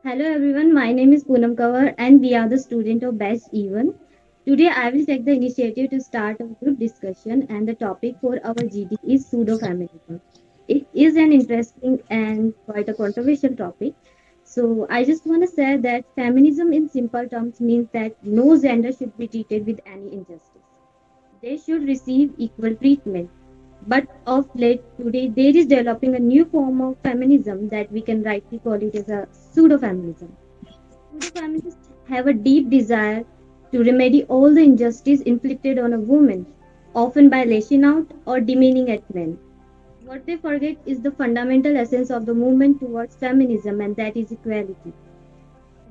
Hello everyone, my name is Poonam Kaur and we are the student of Batch E1. Today I will take the initiative to start a group discussion and the topic for our GD is pseudo feminism. It is an interesting and quite a controversial topic. So I just want to say that feminism in simple terms means that no gender should be treated with any injustice. They should receive equal treatment. But of late today, there is developing a new form of feminism that we can rightly call it as a pseudo feminism. Pseudo feminists have a deep desire to remedy all the injustice inflicted on a woman, often by lashing out or demeaning at men. What they forget is the fundamental essence of the movement towards feminism, and that is equality.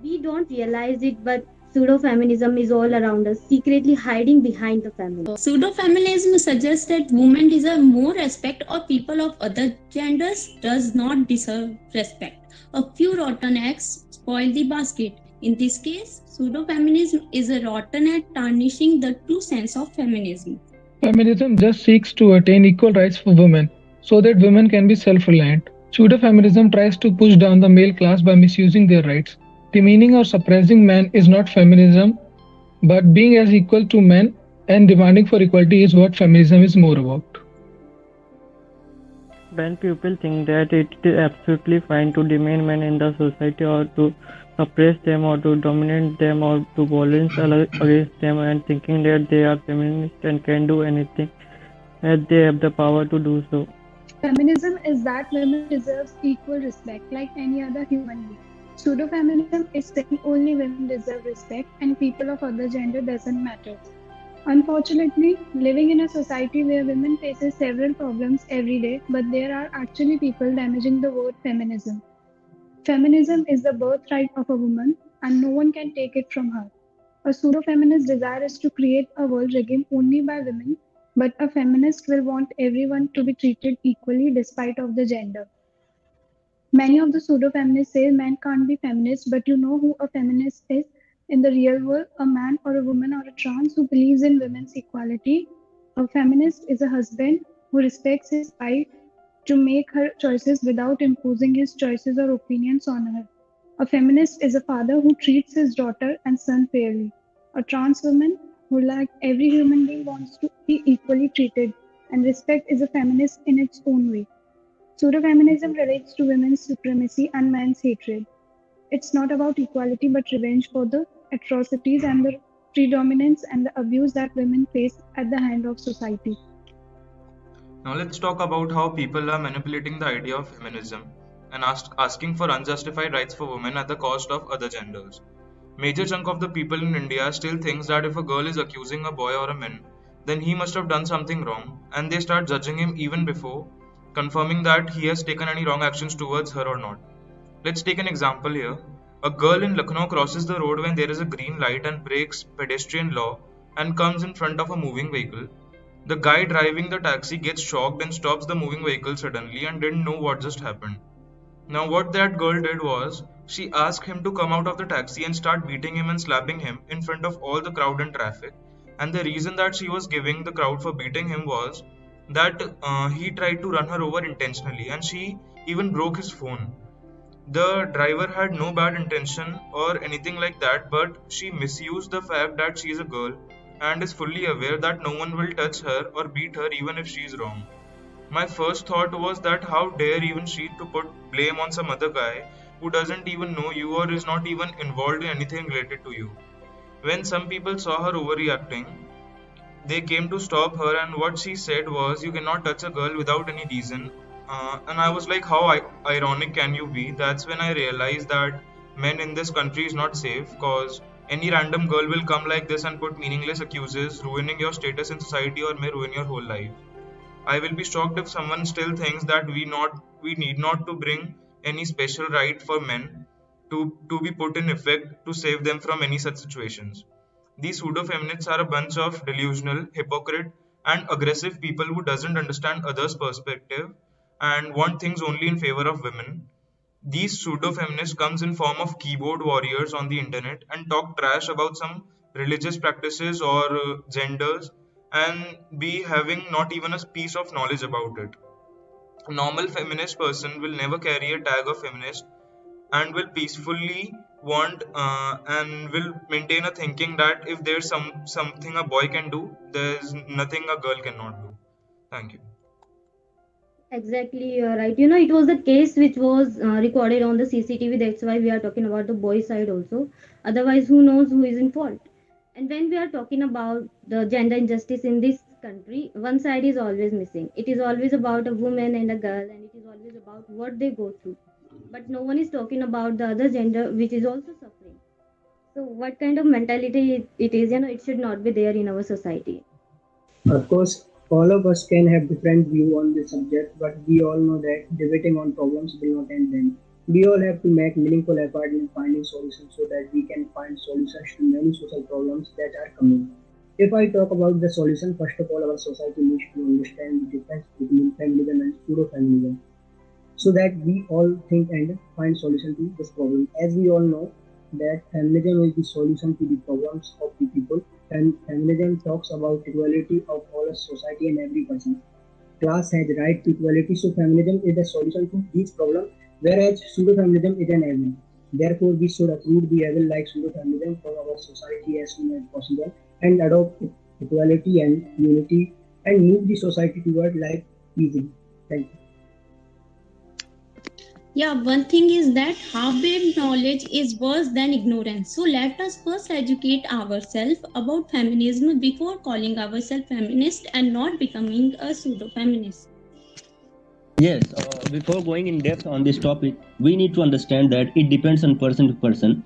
We don't realize it, but pseudo feminism is all around us, secretly hiding behind the feminism. Pseudo feminism suggests that women deserve more respect or people of other genders does not deserve respect. A few rotten eggs spoil the basket. In this case, pseudo feminism is a rotten at tarnishing the true sense of feminism. Feminism just seeks to attain equal rights for women so that women can be self reliant. Pseudo feminism tries to push down the male class by misusing their rights. Demeaning or suppressing men is not feminism, but being as equal to men and demanding for equality is what feminism is more about. When people think that it is absolutely fine to demean men in the society or to suppress them or to dominate them or to violence against them and thinking that they are feminist and can do anything that they have the power to do so. Feminism is that women deserves equal respect like any other human being. Pseudo-feminism is saying only women deserve respect and people of other gender doesn't matter. Unfortunately, living in a society where women faces several problems every day, but there are actually people damaging the word feminism. Feminism is the birthright of a woman and no one can take it from her. A pseudo-feminist desire is to create a world regimed only by women, but a feminist will want everyone to be treated equally despite of the gender. Many of the pseudo-feminists say men can't be feminists, but you know who a feminist is in the real world? A man or a woman or a trans who believes in women's equality. A feminist is a husband who respects his wife to make her choices without imposing his choices or opinions on her. A feminist is a father who treats his daughter and son fairly. A trans woman who, like every human being, wants to be equally treated, and respect is a feminist in its own way. Pseudo-feminism relates to women's supremacy and men's hatred. It's not about equality but revenge for the atrocities and the predominance and the abuse that women face at the hand of society. Now let's talk about how people are manipulating the idea of feminism and asking for unjustified rights for women at the cost of other genders. Major chunk of the people in India still thinks that if a girl is accusing a boy or a man, then he must have done something wrong, and they start judging him even before confirming that he has taken any wrong actions towards her or not. Let's take an example here. A girl in Lucknow crosses the road when there is a green light and breaks pedestrian law and comes in front of a moving vehicle. The guy driving the taxi gets shocked and stops the moving vehicle suddenly and didn't know what just happened. Now, what that girl did was, she asked him to come out of the taxi and start beating him and slapping him in front of all the crowd and traffic. And the reason that she was giving the crowd for beating him was that he tried to run her over intentionally and she even broke his phone. The driver had no bad intention or anything like that, but she misused the fact that she is a girl and is fully aware that no one will touch her or beat her even if she is wrong. My first thought was that how dare even she to put blame on some other guy who doesn't even know you or is not even involved in anything related to you. When some people saw her overreacting, they came to stop her, and what she said was, "You cannot touch a girl without any reason." And I was like, how ironic can you be? That's when I realized that men in this country is not safe because any random girl will come like this and put meaningless accuses, ruining your status in society or may ruin your whole life. I will be shocked if someone still thinks that we need not to bring any special right for men to be put in effect to save them from any such situations. These pseudo-feminists are a bunch of delusional, hypocrite, and aggressive people who doesn't understand others' perspective and want things only in favor of women. These pseudo-feminists comes in form of keyboard warriors on the internet and talk trash about some religious practices or genders and be having not even a piece of knowledge about it. A normal feminist person will never carry a tag of feminist and will peacefully want and will maintain a thinking that if there's something a boy can do, there's nothing a girl cannot do. Thank you. Exactly, you're right. You know, it was the case which was recorded on the CCTV. That's why we are talking about the boy side also. Otherwise, who knows who is in fault? And when we are talking about the gender injustice in this country, one side is always missing. It is always about a woman and a girl, and it is always about what they go through. But no one is talking about the other gender, which is also suffering. So, what kind of mentality it is, you know, it should not be there in our society. Of course, all of us can have different view on this subject, but we all know that debating on problems will not end them. We all have to make meaningful effort in finding solutions so that we can find solutions to many social problems that are coming. If I talk about the solution, first of all, our society needs to understand the difference between feminism and pseudo feminism so that we all think and find solution to this problem. As we all know that feminism is the solution to the problems of the people, and feminism talks about equality of all of society and every person. Class has right to equality, so feminism is the solution to these problems, whereas pseudo-feminism is an evil. Therefore, we should uproot the evil like pseudo-feminism from our society as soon as possible and adopt equality and unity and move the society toward life easily. Thank you. Yeah, one thing is that half-baked knowledge is worse than ignorance. So let us first educate ourselves about feminism before calling ourselves feminist and not becoming a pseudo-feminist. Yes, before going in depth on this topic, we need to understand that it depends on person to person.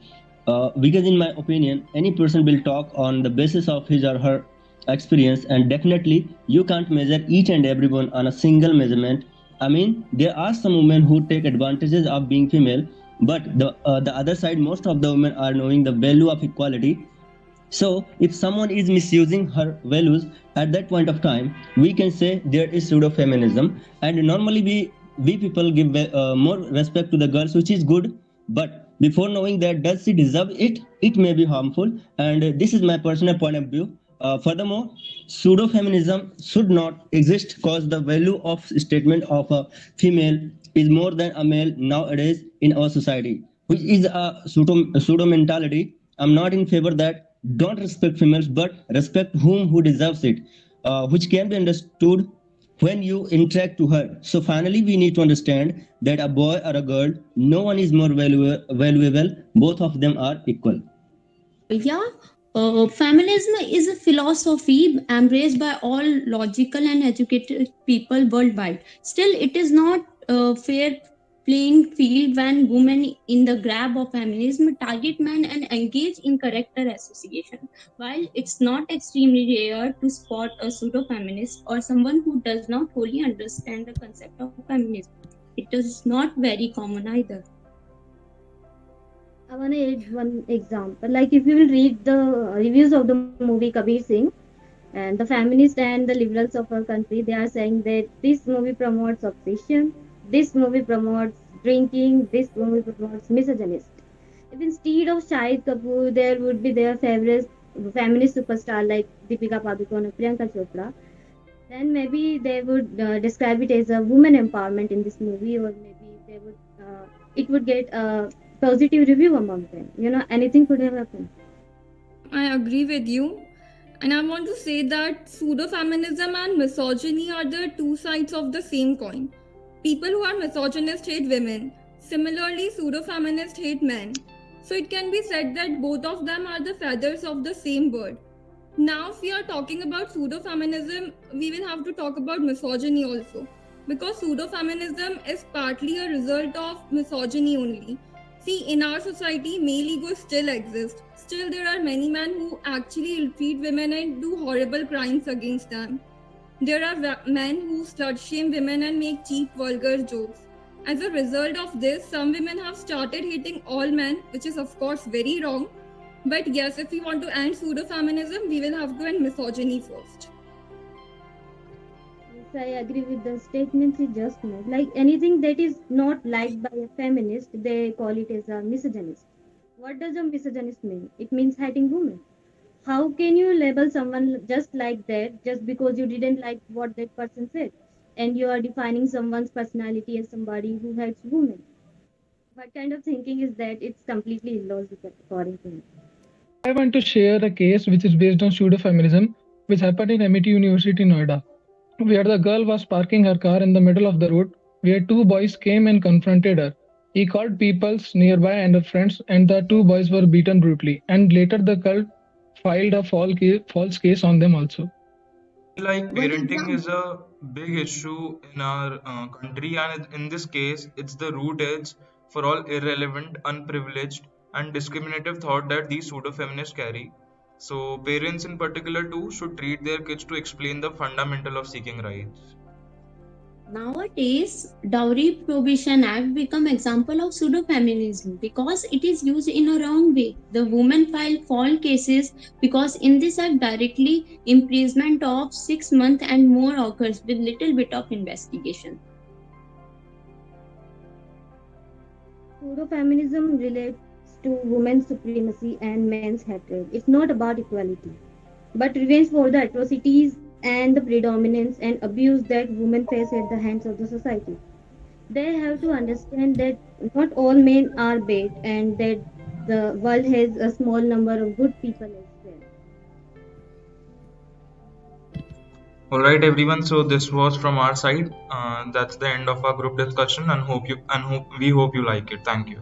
Because, in my opinion, any person will talk on the basis of his or her experience, and definitely you can't measure each and everyone on a single measurement. I mean, there are some women who take advantages of being female, but the other side, most of the women are knowing the value of equality. So, if someone is misusing her values at that point of time, we can say there is pseudo feminism. And normally, we people give more respect to the girls, which is good. But before knowing that, does she deserve it? It may be harmful. And this is my personal point of view. Furthermore, pseudo feminism should not exist because the value of statement of a female is more than a male nowadays in our society, which is a pseudo mentality. I'm not in favor that don't respect females, but respect who deserves it, which can be understood when you interact to her. So finally, we need to understand that a boy or a girl, no one is more valuable. Both of them are equal. Yeah, feminism is a philosophy embraced by all logical and educated people worldwide. Still, it is not a fair playing field when women in the grab of feminism target men and engage in character association. While it's not extremely rare to spot a pseudo feminist or someone who does not fully understand the concept of feminism, it is not very common either. I want to add one example. Like, if you will read the reviews of the movie Kabir Singh, and the feminists and the liberals of our country, they are saying that this movie promotes obsession, this movie promotes drinking, this movie promotes misogynist. If instead of Shahid Kapoor, there would be their favorite feminist superstar like Deepika Padukone or Priyanka Chopra, then maybe they would describe it as a woman empowerment in this movie, or maybe they would it would get a positive review among them. You know, anything could have happened. I agree with you. And I want to say that pseudo feminism and misogyny are the two sides of the same coin. People who are misogynist hate women. Similarly, pseudo feminists hate men. So it can be said that both of them are the feathers of the same bird. Now, if we are talking about pseudo feminism, we will have to talk about misogyny also. Because pseudo feminism is partly a result of misogyny only. See, in our society, male ego still exists. Still, there are many men who actually ill treat women and do horrible crimes against them. There are men who slut shame women and make cheap, vulgar jokes. As a result of this, some women have started hating all men, which is, of course, very wrong. But yes, if we want to end pseudo feminism, we will have to end misogyny first. Yes, I agree with the statements you just made. Like anything that is not liked by a feminist, they call it as a misogynist. What does a misogynist mean? It means hating women. How can you label someone just like that just because you didn't like what that person said? And you are defining someone's personality as somebody who hates women. What kind of thinking is that? It's completely illogical, according to me. I want to share a case which is based on pseudo feminism, which happened in MIT University, Noida, where the girl was parking her car in the middle of the road, where two boys came and confronted her. He called people nearby and her friends, and the two boys were beaten brutally. And later, the girl filed a false case on them also. Like One parenting example. is a big issue in our country, and in this case, it's the root edge for all irrelevant, unprivileged, and discriminative thought that these pseudo feminists carry. So, parents in particular too should treat their kids to explain the fundamental of seeking rights. Nowadays, Dowry Prohibition Act become example of pseudo-feminism because it is used in a wrong way. The women file false cases because in this act directly imprisonment of 6 months and more occurs with little bit of investigation. Pseudo-feminism relates to women's supremacy and men's hatred. It's not about equality, but revenge for the atrocities and the predominance and abuse that women face at the hands of the society. They have to understand that not all men are bad and that the world has a small number of good people as well. All right, everyone. So this was from our side. That's the end of our group discussion, and we hope you like it. Thank you.